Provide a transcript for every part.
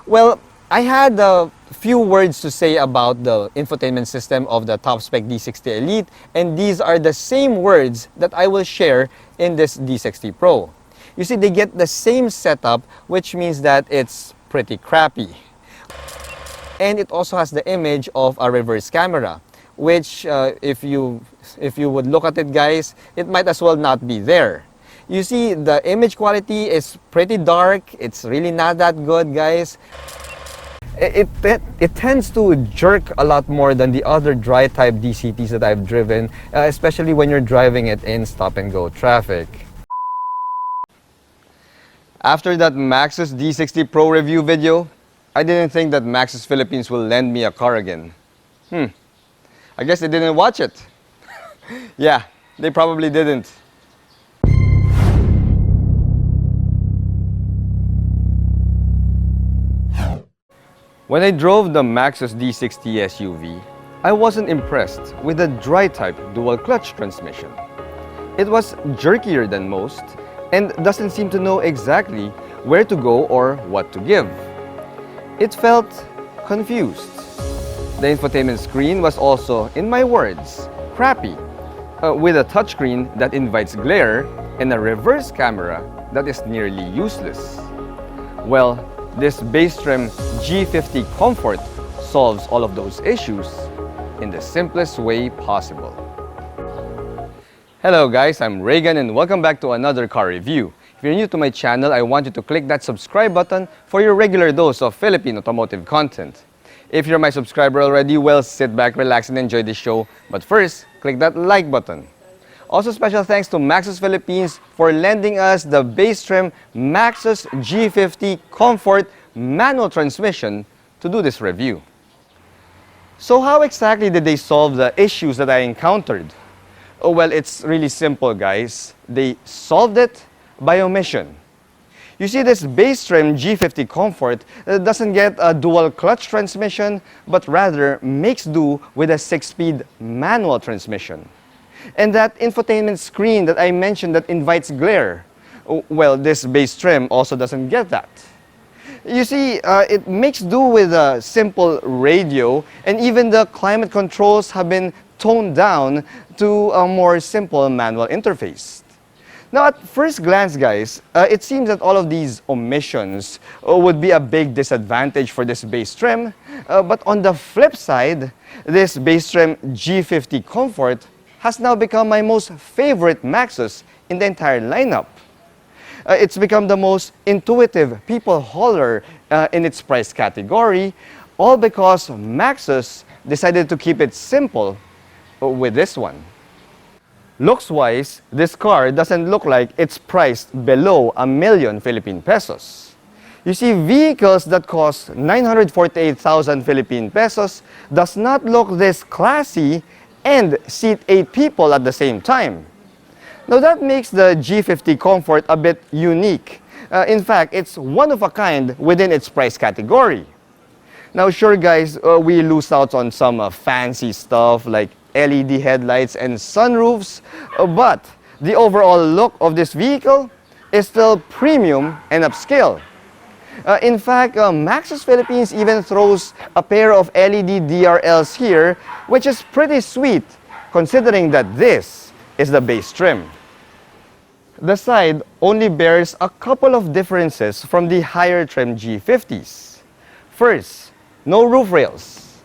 Well, I had a few words to say about the infotainment system of the top-spec D60 Elite, and these are the same words that I will share in this D60 Pro. You see, they get the same setup, which means that it's pretty crappy. And it also has the image of a reverse camera, which if you would look at it, guys, it might as well not be there. You see, the image quality is pretty dark. It's really not that good, guys. It tends to jerk a lot more than the other dry type DCTs that I've driven, especially when you're driving it in stop-and-go traffic. After that Maxus D60 Pro review video, I didn't think that Maxus Philippines will lend me a car again. I guess they didn't watch it. Yeah, they probably didn't. When I drove the Maxus D60 SUV, I wasn't impressed with the dry type dual clutch transmission. It was jerkier than most and doesn't seem to know exactly where to go or what to give. It felt confused. The infotainment screen was also, in my words, crappy, with a touchscreen that invites glare and a reverse camera that is nearly useless. Well, this base trim G50 Comfort solves all of those issues in the simplest way possible. Hello guys, I'm Reagan and welcome back to another car review. If you're new to my channel, I want you to click that subscribe button for your regular dose of Philippine automotive content. If you're my subscriber already, well, sit back, relax, and enjoy the show. But first, click that like button. Also, special thanks to Maxus Philippines for lending us the base trim Maxus G50 Comfort manual transmission to do this review. So how exactly did they solve the issues that I encountered? Oh, well, it's really simple, guys. They solved it by omission. You see, this base trim G50 Comfort doesn't get a dual clutch transmission, but rather makes do with a 6-speed manual transmission. And that infotainment screen that I mentioned that invites glare, well, this base trim also doesn't get that. You see, it makes do with a simple radio, and even the climate controls have been toned down to a more simple manual interface. Now, at first glance, guys, it seems that all of these omissions would be a big disadvantage for this base trim. But on the flip side, this base trim G50 Comfort has now become my most favorite Maxus in the entire lineup. It's become the most intuitive people hauler in its price category, all because Maxus decided to keep it simple with this one. Looks-wise, this car doesn't look like it's priced below 1,000,000 Philippine pesos. You see, vehicles that cost 948,000 Philippine pesos does not look this classy and seat 8 people at the same time. Now that makes the G50 Comfort a bit unique. In fact, it's one of a kind within its price category. Now sure guys, we lose out on some fancy stuff like LED headlights and sunroofs, but the overall look of this vehicle is still premium and upscale. In fact, Maxus Philippines even throws a pair of LED DRLs here, which is pretty sweet considering that this is the base trim. The side only bears a couple of differences from the higher trim G50s. First, no roof rails.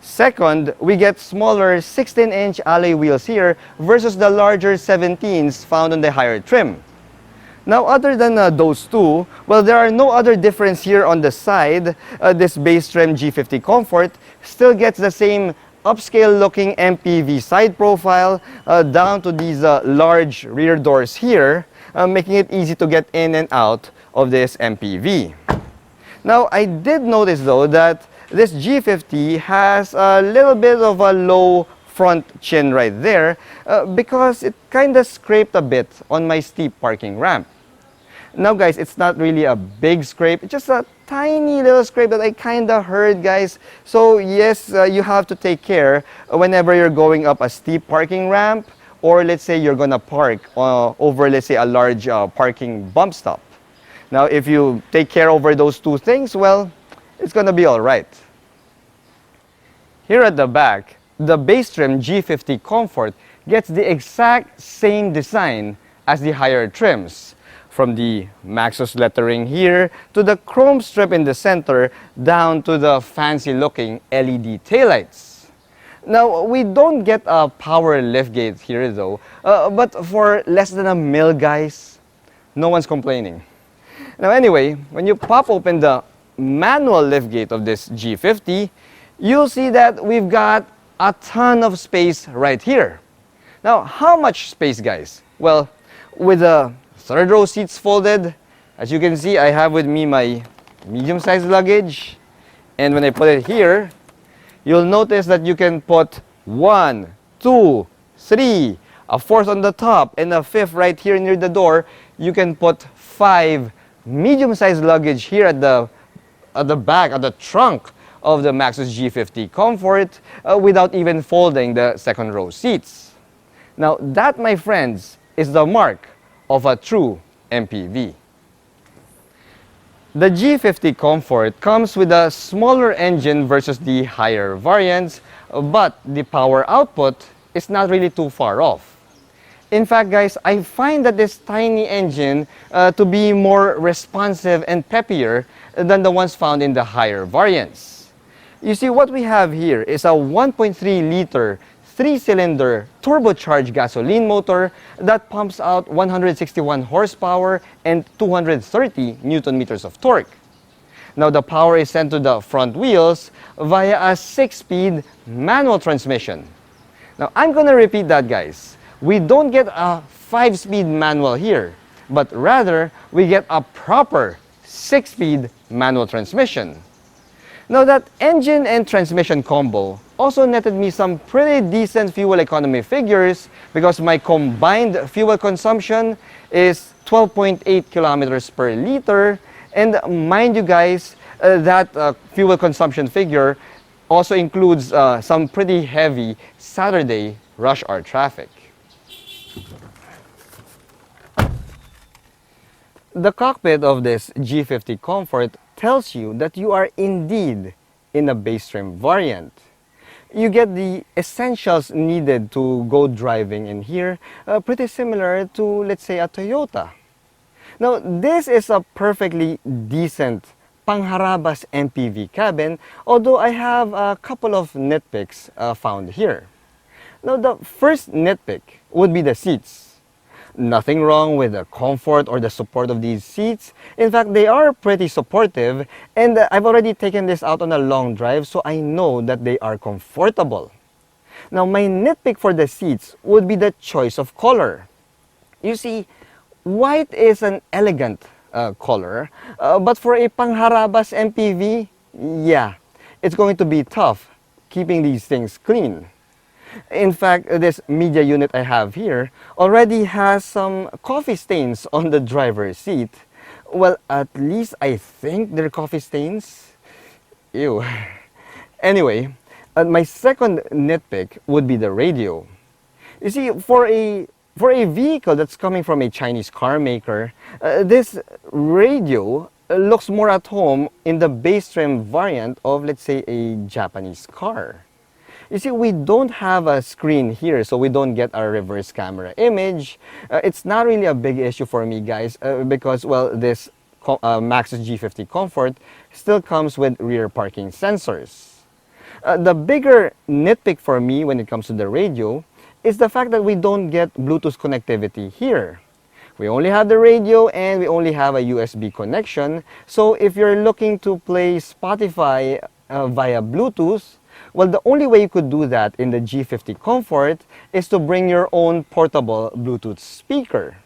Second, we get smaller 16-inch alloy wheels here versus the larger 17s found on the higher trim. Now, other than those two, well, there are no other difference here on the side. This base trim G50 Comfort still gets the same upscale-looking MPV side profile down to these large rear doors here, making it easy to get in and out of this MPV. Now, I did notice, though, that this G50 has a little bit of a low front chin right there because it kind of scraped a bit on my steep parking ramp. Now guys, it's not really a big scrape, it's just a tiny little scrape that I kind of heard, guys. So yes, you have to take care whenever you're going up a steep parking ramp, or let's say you're gonna park over, let's say, a large parking bump stop. Now if you take care over those two things, well, it's gonna be alright. Here at the back, the base trim G50 Comfort gets the exact same design as the higher trims. From the Maxus lettering here, to the chrome strip in the center, down to the fancy looking LED taillights. Now, we don't get a power liftgate here though, but for less than $1 mil, guys, no one's complaining. Now anyway, when you pop open the manual liftgate of this G50, you'll see that we've got a ton of space right here. Now, how much space, guys? Well, with the third row seats folded, as you can see, I have with me my medium-sized luggage. And when I put it here, you'll notice that you can put 1, 2, 3, a fourth on the top, and a fifth right here near the door. You can put 5 medium-sized luggage here at the back, at the trunk of the Maxus G50 Comfort without even folding the second row seats. Now that, my friends, is the mark of a true MPV. The G50 Comfort comes with a smaller engine versus the higher variants, but the power output is not really too far off. In fact, guys, I find that this tiny engine to be more responsive and peppier than the ones found in the higher variants. You see, what we have here is a 1.3-liter 3-cylinder turbocharged gasoline motor that pumps out 161 horsepower and 230 newton meters of torque. Now, the power is sent to the front wheels via a 6-speed manual transmission. Now, I'm going to repeat that, guys. We don't get a 5-speed manual here, but rather we get a proper 6-speed manual transmission. Now, that engine and transmission combo also netted me some pretty decent fuel economy figures because my combined fuel consumption is 12.8 kilometers per liter. And mind you, guys, that fuel consumption figure also includes some pretty heavy Saturday rush hour traffic. The cockpit of this G50 Comfort tells you that you are indeed in a base trim variant. You get the essentials needed to go driving in here, pretty similar to, let's say, a Toyota. Now, this is a perfectly decent pangharabas MPV cabin, although I have a couple of nitpicks found here. Now, the first nitpick would be the seats. Nothing wrong with the comfort or the support of these seats. In fact, they are pretty supportive, and I've already taken this out on a long drive, so I know that they are comfortable. Now, my nitpick for the seats would be the choice of color. You see, white is an elegant color, but for a pangharabas MPV, yeah, it's going to be tough keeping these things clean. In fact, this media unit I have here already has some coffee stains on the driver's seat. Well, at least I think they're coffee stains. Ew. Anyway, my second nitpick would be the radio. You see, for a vehicle that's coming from a Chinese car maker, this radio looks more at home in the base trim variant of, let's say, a Japanese car. You see, we don't have a screen here, so we don't get a reverse camera image. It's not really a big issue for me, guys, because, well, this Maxus G50 Comfort still comes with rear parking sensors. The bigger nitpick for me when it comes to the radio is the fact that we don't get Bluetooth connectivity here. We only have the radio and we only have a USB connection. So if you're looking to play Spotify via Bluetooth, well, the only way you could do that in the G50 Comfort is to bring your own portable Bluetooth speaker.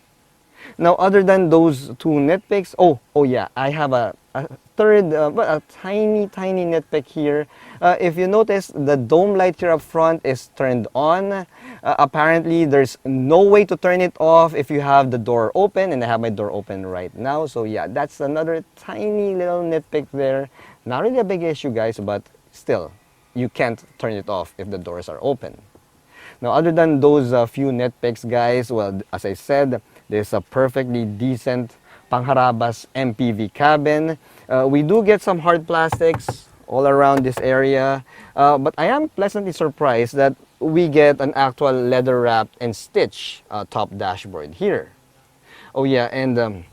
Now, other than those two nitpicks, oh yeah, I have a third, but a tiny nitpick here. If you notice, the dome light here up front is turned on. Apparently, there's no way to turn it off if you have the door open, and I have my door open right now. So yeah, that's another tiny little nitpick there. Not really a big issue, guys, but still, you can't turn it off if the doors are open. Now, other than those few nitpicks, guys, well, as I said, this is a perfectly decent pangharabas MPV cabin. We do get some hard plastics all around this area, but I am pleasantly surprised that we get an actual leather wrapped and stitched top dashboard here. Oh yeah, and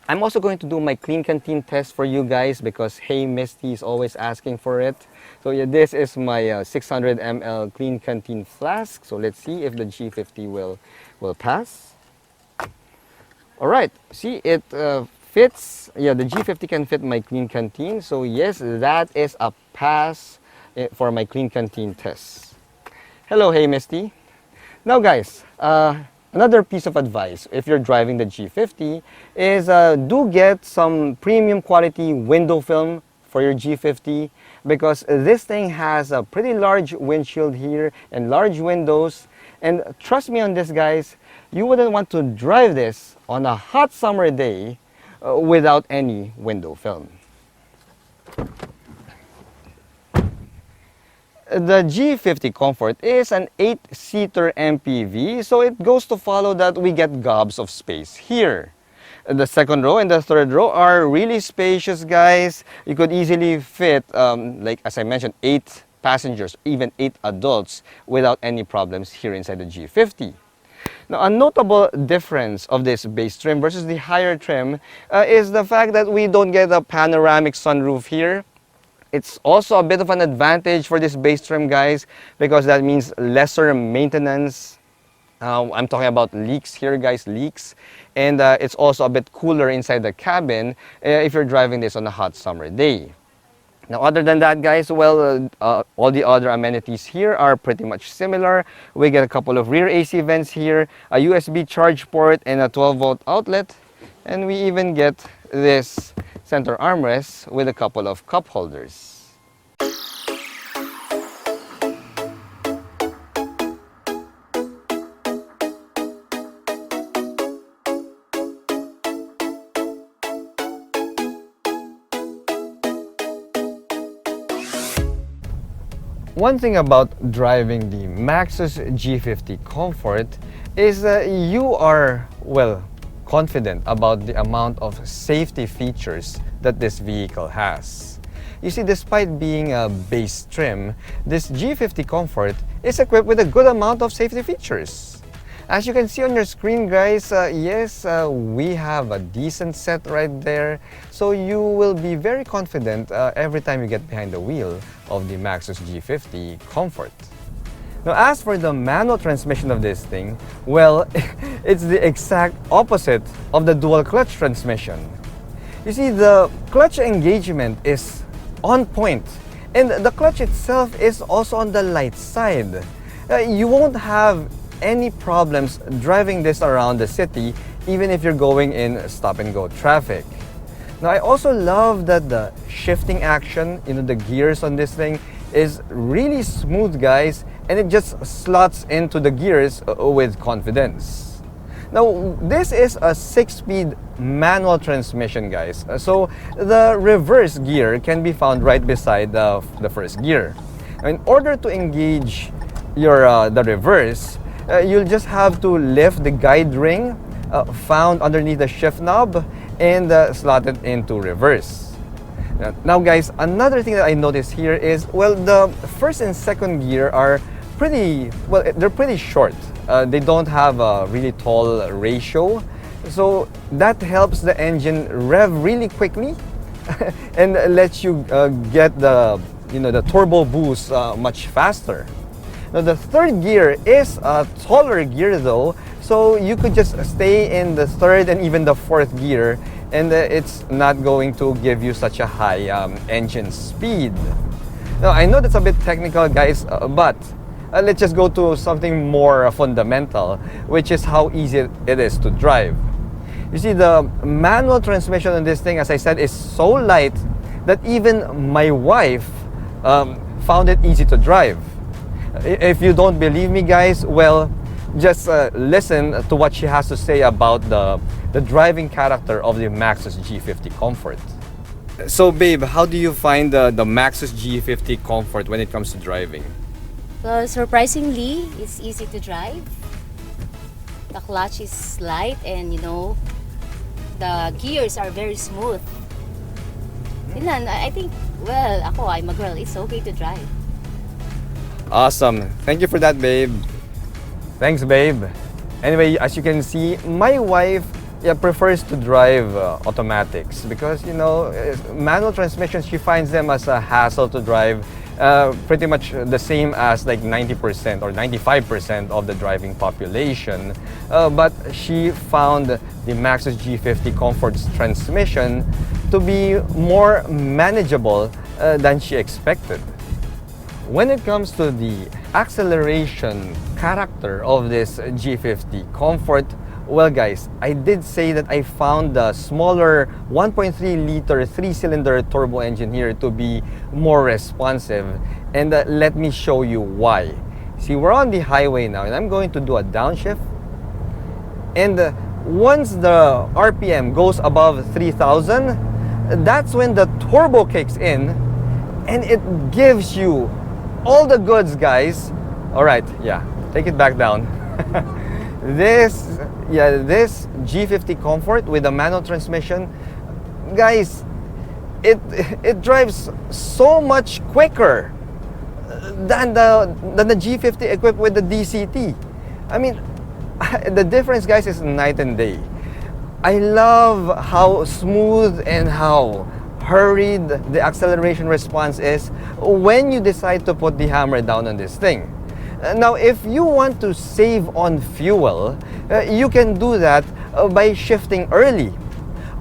I'm also going to do my clean canteen test for you guys because Hey Misty is always asking for it. So yeah, this is my 600 ml clean canteen flask. So let's see if the G50 will pass. All right, see it fits. Yeah, the G50 can fit my clean canteen. So yes, that is a pass for my clean canteen test. Hello, Hey Misty. Now guys, another piece of advice if you're driving the G50 is do get some premium quality window film for your G50 because this thing has a pretty large windshield here and large windows, and trust me on this guys, you wouldn't want to drive this on a hot summer day without any window film. The G50 Comfort is an 8-seater MPV, so it goes to follow that we get gobs of space here. The second row and the third row are really spacious, guys. You could easily fit, like as I mentioned, 8 passengers, even 8 adults without any problems here inside the G50. Now, a notable difference of this base trim versus the higher trim is the fact that we don't get a panoramic sunroof here. It's also a bit of an advantage for this base trim, guys, because that means lesser maintenance. I'm talking about leaks here, guys, leaks. And it's also a bit cooler inside the cabin if you're driving this on a hot summer day. Now, other than that, guys, well, all the other amenities here are pretty much similar. We get a couple of rear AC vents here, a USB charge port, and a 12-volt outlet. And we even get this center armrest with a couple of cup holders. One thing about driving the Maxus G50 Comfort is that you are, well, confident about the amount of safety features that this vehicle has. You see, despite being a base trim, this G50 Comfort is equipped with a good amount of safety features. As you can see on your screen, guys, yes, we have a decent set right there. So you will be very confident every time you get behind the wheel of the Maxus G50 Comfort. Now, as for the manual transmission of this thing, well, it's the exact opposite of the dual clutch transmission. You see, the clutch engagement is on point, and the clutch itself is also on the light side. You won't have any problems driving this around the city, even if you're going in stop-and-go traffic. Now, I also love that the shifting action, the gears on this thing is really smooth, guys, and it just slots into the gears with confidence. Now, this is a 6-speed manual transmission, guys. So the reverse gear can be found right beside the first gear. In order to engage the reverse, you'll just have to lift the guide ring found underneath the shift knob and slot it into reverse. Now guys, another thing that I noticed here is, well, the first and second gear are they're pretty short. They don't have a really tall ratio. So that helps the engine rev really quickly and lets you get the turbo boost much faster. Now the third gear is a taller gear though, so you could just stay in the third and even the fourth gear, and it's not going to give you such a high engine speed. Now I know that's a bit technical, guys, but let's just go to something more fundamental, which is how easy it is to drive. You see, the manual transmission on this thing, as I said, is so light that even my wife found it easy to drive. If you don't believe me, guys, well, just listen to what she has to say about the driving character of the Maxus G50 Comfort. So, babe, how do you find the Maxus G50 Comfort when it comes to driving? Well, surprisingly, it's easy to drive. The clutch is light and, the gears are very smooth. Yun lang, I think, well, ako, I'm a girl. It's okay to drive. Awesome. Thank you for that, babe. Thanks, babe. Anyway, as you can see, my wife prefers to drive automatics because, you know, manual transmissions, she finds them as a hassle to drive. Pretty much the same as like 90% or 95% of the driving population. But she found the Maxus G50 Comfort's transmission to be more manageable than she expected. When it comes to the acceleration character of this G50 Comfort, well guys, I did say that I found the smaller 1.3 liter 3-cylinder turbo engine here to be more responsive, and let me show you why. See, we're on the highway now and I'm going to do a downshift, and once the RPM goes above 3,000, that's when the turbo kicks in and it gives you all the goods, guys. All right, yeah, take it back down. This G50 Comfort with a manual transmission, guys, it drives so much quicker than the G50 equipped with the DCT. I mean, the difference, guys, is night and day. I love how smooth and how hurried the acceleration response is when you decide to put the hammer down on this thing. Now, if you want to save on fuel, you can do that by shifting early.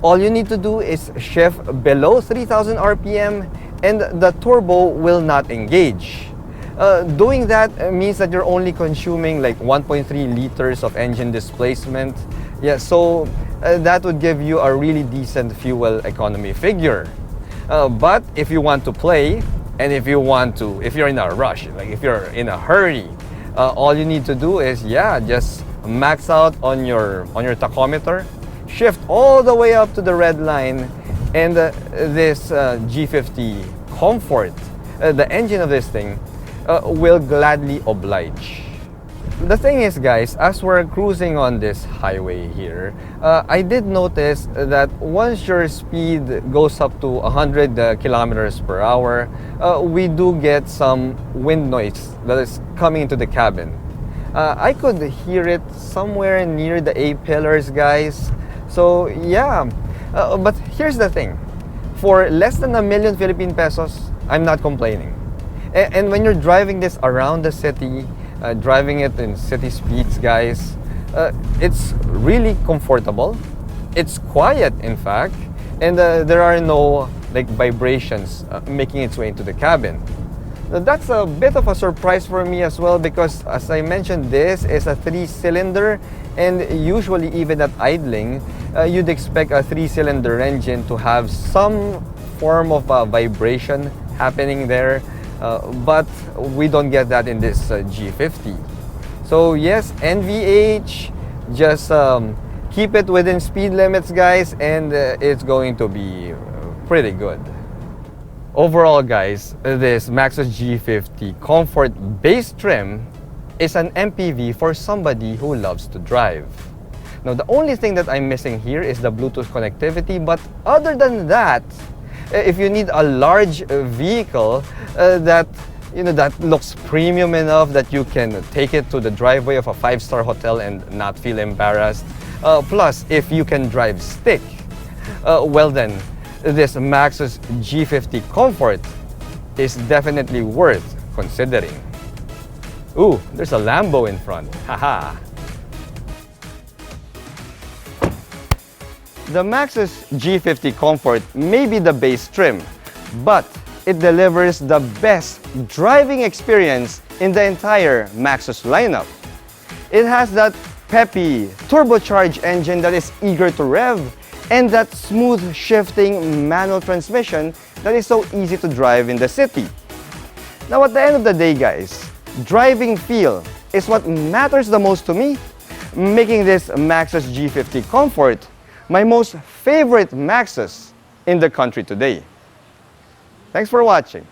All you need to do is shift below 3,000 RPM and the turbo will not engage. Doing that means that you're only consuming like 1.3 liters of engine displacement. Yeah, so that would give you a really decent fuel economy figure. But if you want to play, and if you're in a rush, like if you're in a hurry, all you need to do is, just max out on your tachometer, shift all the way up to the red line, and this G50 Comfort, the engine of this thing, will gladly oblige. The thing is, guys, as we're cruising on this highway here, I did notice that once your speed goes up to 100 kilometers per hour, we do get some wind noise that is coming into the cabin. I could hear it somewhere near the A-pillars, guys. So yeah, but here's the thing. For less than 1 million Philippine pesos, I'm not complaining. And when you're driving this around the city, driving it in city speeds, guys, it's really comfortable. It's quiet, in fact, and there are no like vibrations making its way into the cabin. Now, that's a bit of a surprise for me as well because, as I mentioned, this is a 3-cylinder, and usually even at idling, you'd expect a 3-cylinder engine to have some form of vibration happening there. But we don't get that in this G50. So yes, NVH, just keep it within speed limits, guys, and it's going to be pretty good. Overall, guys, this Maxus G50 Comfort base trim is an MPV for somebody who loves to drive. Now, the only thing that I'm missing here is the Bluetooth connectivity, but other than that, if you need a large vehicle that looks premium enough that you can take it to the driveway of a 5-star hotel and not feel embarrassed, plus if you can drive stick, well then, this Maxus G50 Comfort is definitely worth considering. Ooh, there's a Lambo in front. Haha. The Maxus G50 Comfort may be the base trim, but it delivers the best driving experience in the entire Maxus lineup. It has that peppy, turbocharged engine that is eager to rev, and that smooth shifting manual transmission that is so easy to drive in the city. Now, at the end of the day, guys, driving feel is what matters the most to me, making this Maxus G50 Comfort my most favorite Maxus in the country today. Thanks for watching.